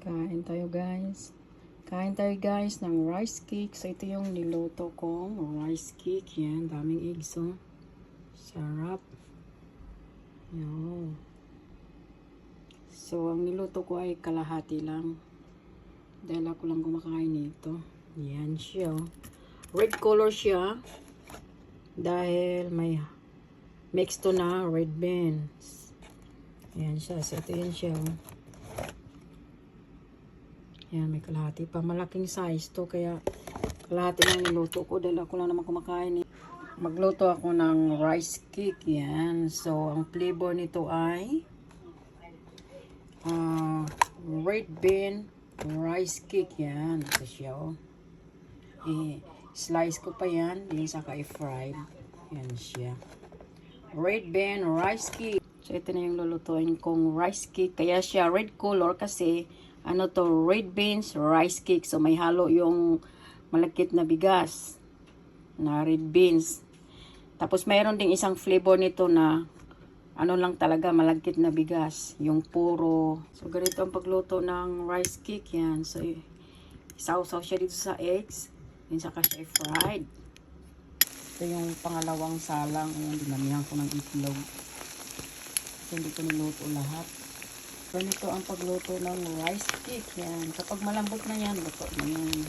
Kain tayo guys. Kain tayo guys ng rice cake. So ito yung niluto kong rice cake. Yan, daming eggs oh. Sarap. Yan. So ang niluto ko ay kalahati lang. Dahil ako lang kumakain nito. Yan siya oh. Red color siya. Dahil may mix to na red beans. Yan siya. So ito yan siya oh. Yan, may kalahati pa. Malaking size to. Kaya kalahati lang niluto ko. Dahil ako lang naman kumakain. Magluto ako ng rice cake. Yan. So, ang flavor nito ay red bean rice cake. Yan. Ito siya oh. Slice ko pa yan. Yung saka i-fried. Yan siya. Red bean rice cake. So, ito na yung lulutuin kong rice cake. Kaya siya red color kasi ano to, red beans rice cake. So may halo yung malagkit na bigas na red beans. Tapos mayroon ding isang flavor nito na ano lang talaga, malagkit na bigas, yung puro. So ganito ang pagluto ng rice cake. Yan. So isaw-saw siya dito sa eggs, din saka siya fried. Ito yung pangalawang salang. Ayan, dinamihan ko ng itlog. So, hindi ko niluto lahat. Ganito ang pagluto ng rice cake. Yan. Kapag malambot na yan, luto na yan.